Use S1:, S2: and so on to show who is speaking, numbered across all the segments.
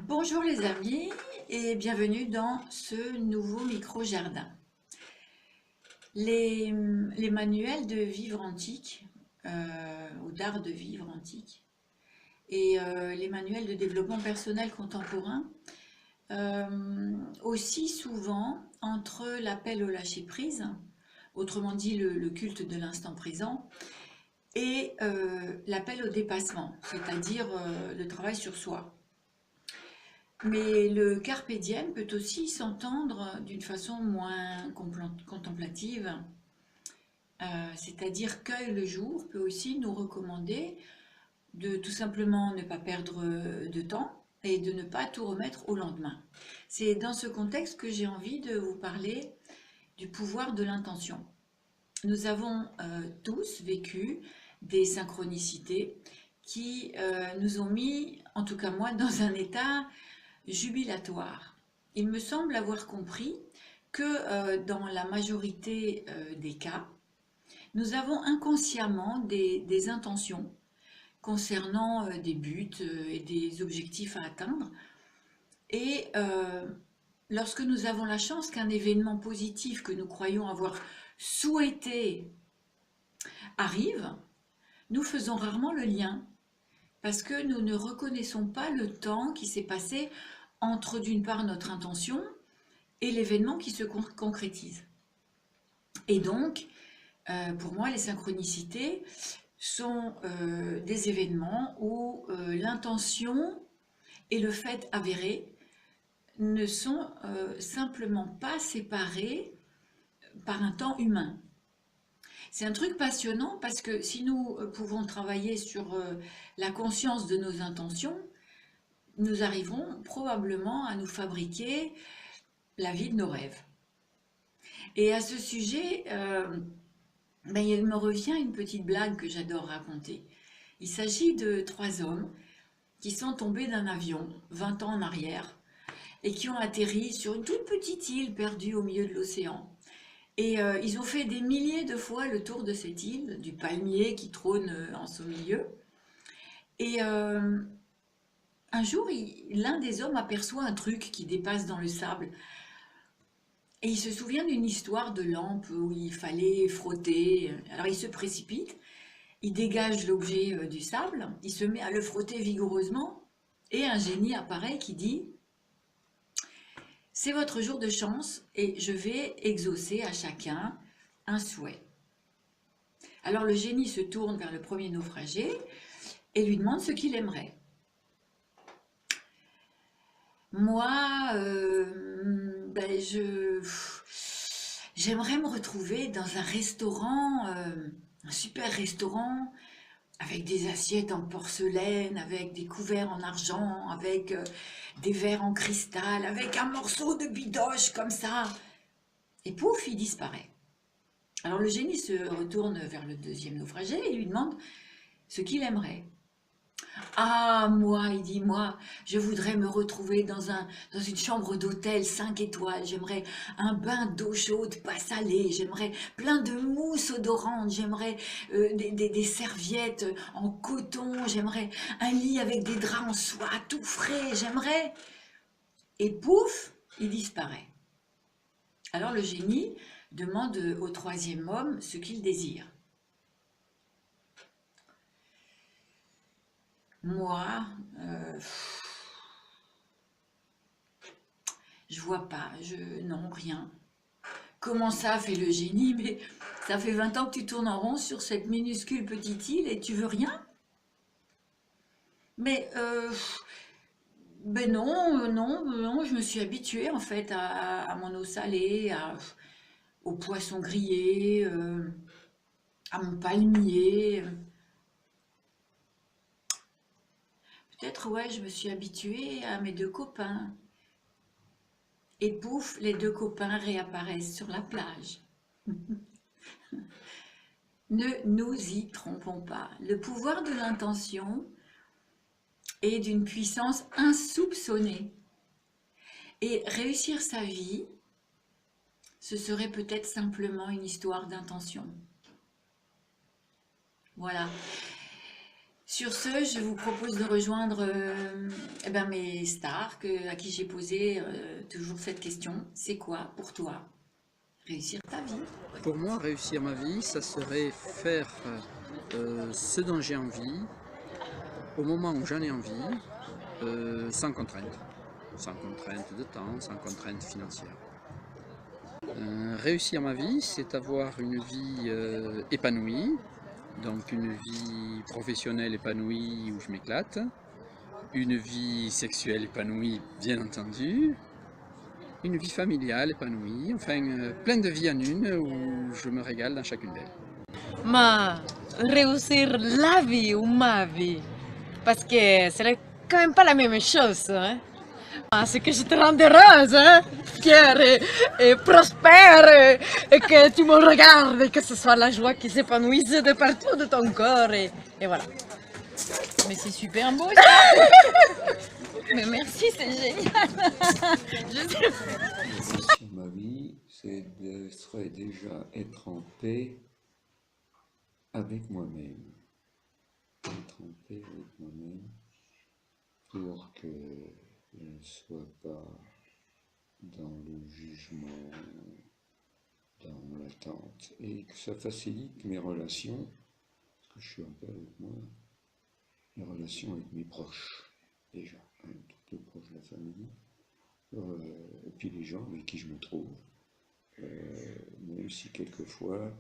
S1: Bonjour les amis et bienvenue dans ce nouveau micro-jardin. Les manuels de vivre antique ou d'art de vivre antique et les manuels de développement personnel contemporain aussi souvent entre l'appel au lâcher-prise, autrement dit le culte de l'instant présent, et l'appel au dépassement, c'est-à-dire le travail sur soi. Mais le carpe diem peut aussi s'entendre d'une façon moins contemplative, c'est-à-dire cueille le jour peut aussi nous recommander de tout simplement ne pas perdre de temps et de ne pas tout remettre au lendemain. C'est dans ce contexte que j'ai envie de vous parler du pouvoir de l'intention. Nous avons tous vécu des synchronicités qui nous ont mis, en tout cas moi, dans un état jubilatoire. Il me semble avoir compris que dans la majorité des cas, nous avons inconsciemment des intentions concernant des buts et des objectifs à atteindre. Et lorsque nous avons la chance qu'un événement positif que nous croyons avoir souhaité arrive, nous faisons rarement le lien parce que nous ne reconnaissons pas le temps qui s'est passé entre d'une part notre intention et l'événement qui se concrétise. Et donc, pour moi, les synchronicités sont des événements où l'intention et le fait avéré ne sont simplement pas séparés par un temps humain. C'est un truc passionnant parce que si nous pouvons travailler sur la conscience de nos intentions, nous arriverons probablement à nous fabriquer la vie de nos rêves. Et à ce sujet, il me revient une petite blague que j'adore raconter. Il s'agit de trois hommes qui sont tombés d'un avion 20 ans en arrière et qui ont atterri sur une toute petite île perdue au milieu de l'océan. Et ils ont fait des milliers de fois le tour de cette île, du palmier qui trône en son milieu. Et un jour, l'un des hommes aperçoit un truc qui dépasse dans le sable. Et il se souvient d'une histoire de lampe où il fallait frotter. Alors il se précipite, il dégage l'objet du sable, il se met à le frotter vigoureusement, et un génie apparaît qui dit: c'est votre jour de chance et je vais exaucer à chacun un souhait. Alors le génie se tourne vers le premier naufragé et lui demande ce qu'il aimerait. Moi, j'aimerais me retrouver dans un restaurant, un super restaurant, avec des assiettes en porcelaine, avec des couverts en argent, avec des verres en cristal, avec un morceau de bidoche comme ça. Et pouf, il disparaît. Alors le génie se retourne vers le deuxième naufragé et lui demande ce qu'il aimerait. Ah, moi, il dit, moi, je voudrais me retrouver dans une chambre d'hôtel 5 étoiles. J'aimerais un bain d'eau chaude, pas salée. J'aimerais plein de mousse odorante. J'aimerais des serviettes en coton. J'aimerais un lit avec des draps en soie tout frais. J'aimerais... Et pouf, il disparaît. Alors le génie demande au troisième homme ce qu'il désire. Moi, euh, je vois pas, non, rien. Comment ça, fait le génie? Mais ça fait 20 ans que tu tournes en rond sur cette minuscule petite île et tu veux rien? Mais ben non, non, je me suis habituée en fait à mon eau salée, au poisson grillé, à mon palmier. Peut-être, ouais, je me suis habituée à mes deux copains. Et pouf, les deux copains réapparaissent sur la plage. Ne nous y trompons pas. Le pouvoir de l'intention est d'une puissance insoupçonnée. Et réussir sa vie, ce serait peut-être simplement une histoire d'intention. Voilà. Sur ce, je vous propose de rejoindre eh ben, mes stars à qui j'ai posé toujours cette question. C'est quoi pour toi réussir ta vie?
S2: Pour moi, réussir ma vie, ça serait faire ce dont j'ai envie, au moment où j'en ai envie, sans contrainte. Sans contrainte de temps, sans contrainte financière. Réussir ma vie, c'est avoir une vie épanouie, donc une vie professionnelle épanouie où je m'éclate, une vie sexuelle épanouie, bien entendu, une vie familiale épanouie, enfin plein de vies en une où je me régale dans chacune d'elles.
S3: Ma réussir la vie ou ma vie, parce que ce n'est quand même pas la même chose. Hein? C'est que je te rende heureuse, hein? Fière et prospère, et que tu me regardes, et que ce soit la joie qui s'épanouisse de partout de ton corps, et voilà. Mais c'est super beau ça! Mais merci, c'est génial!
S4: Réussir ma vie, ce serait déjà être en paix avec moi-même. Être en paix avec moi-même pour que je ne sois pas dans le jugement, dans l'attente, et que ça facilite mes relations, parce que je suis en paix avec moi, les relations avec mes proches, déjà, hein, tout proche de la famille, et puis les gens avec qui je me trouve, même si quelquefois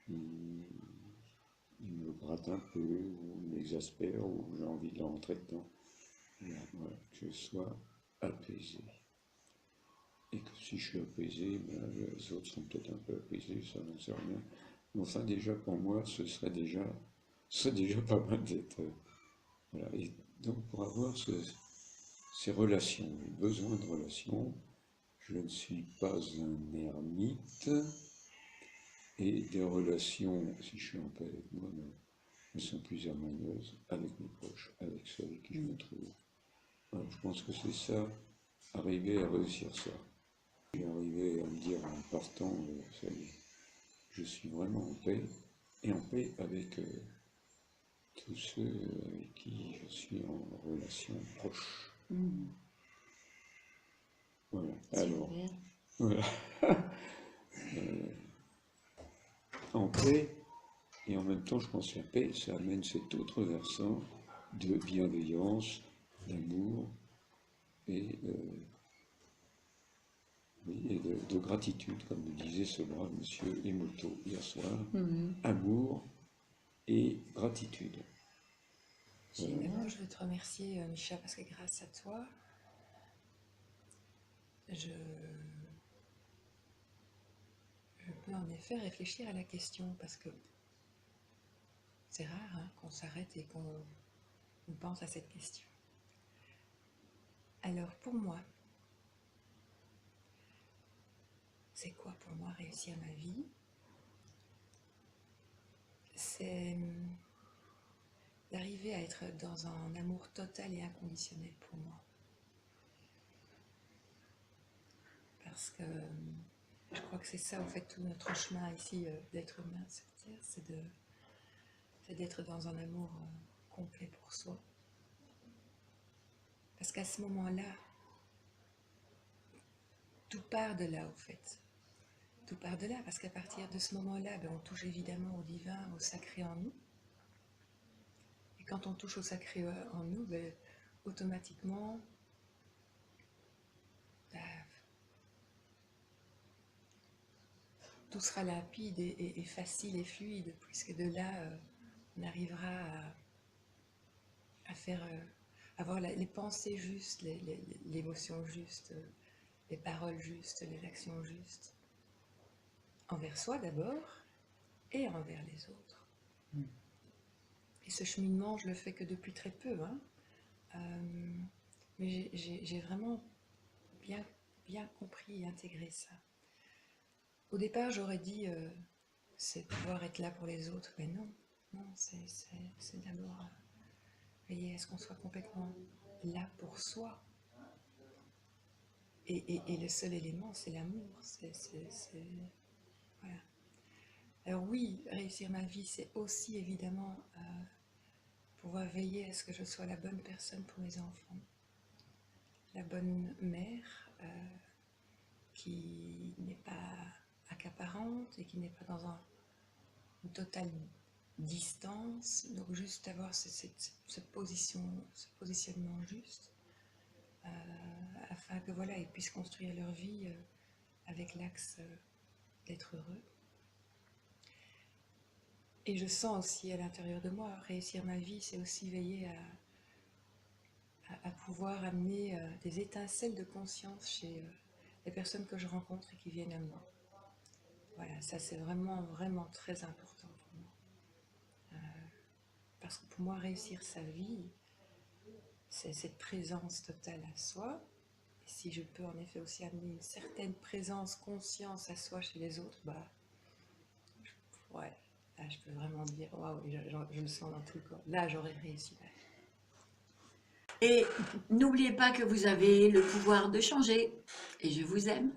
S4: ils me grattent un peu, ou m'exaspèrent, ou j'ai envie de leur rentrer dedans. Voilà, que je sois apaisé. Et que si je suis apaisé, ben, les autres sont peut-être un peu apaisés, ça n'en sait rien. Mais enfin, déjà, pour moi, ce serait déjà pas mal d'être. Voilà. Et donc, pour avoir ces relations, j'ai besoin de relations, je ne suis pas un ermite, et des relations, si je suis en paix avec moi-même, elles sont plus harmonieuses avec mes proches, avec ceux avec qui je me trouve. Alors, je pense que c'est ça, arriver à réussir ça. J'ai arrivé à me dire en partant, ça y est, je suis vraiment en paix, et en paix avec tous ceux avec qui je suis en relation proche. Voilà, alors, voilà. En paix, et en même temps, je pense que la paix, ça amène cet autre versant de bienveillance, d'amour et, oui, et de gratitude, comme le disait ce brave monsieur Emoto hier soir. Amour et gratitude.
S5: D'abord, je veux te remercier, Micha, parce que grâce à toi, je peux en effet réfléchir à la question, parce que c'est rare hein, qu'on s'arrête et qu'on pense à cette question. Alors, pour moi, c'est quoi pour moi réussir ma vie? C'est d'arriver à être dans un amour total et inconditionnel pour moi. Parce que je crois que c'est ça, en fait, tout notre chemin ici d'être humain sur Terre, c'est d'être dans un amour complet pour soi. Parce qu'à ce moment-là, tout part de là, au fait. Tout part de là, parce qu'à partir de ce moment-là, on touche évidemment au divin, au sacré en nous. Et quand on touche au sacré en nous, automatiquement, tout sera limpide et facile et fluide, puisque de là, on arrivera à faire, avoir les pensées justes, l'émotion juste, les paroles justes, les actions justes, envers soi d'abord, et envers les autres. Et ce cheminement, je le fais que depuis très peu, hein. Mais j'ai vraiment bien compris et intégré ça. Au départ, j'aurais dit, c'est pouvoir être là pour les autres, mais non, c'est d'abord veiller à ce qu'on soit complètement là pour soi. Et le seul élément, c'est l'amour, voilà. Alors oui, réussir ma vie, c'est aussi évidemment pouvoir veiller à ce que je sois la bonne personne pour mes enfants, la bonne mère qui n'est pas accaparante et qui n'est pas dans une totale distance, donc juste avoir ce positionnement juste, afin que voilà, ils puissent construire leur vie avec l'axe d'être heureux. Et je sens aussi à l'intérieur de moi, réussir ma vie, c'est aussi veiller à pouvoir amener des étincelles de conscience chez les personnes que je rencontre et qui viennent à moi. Voilà, ça c'est vraiment, vraiment très important pour moi. Parce que pour moi, réussir sa vie, c'est cette présence totale à soi. Et si je peux en effet aussi amener une certaine présence, conscience à soi chez les autres, bah, ouais, là je peux vraiment dire, waouh, je le sens dans tout le corps. Là, j'aurais réussi ma vie.
S1: Et n'oubliez pas que vous avez le pouvoir de changer. Et je vous aime.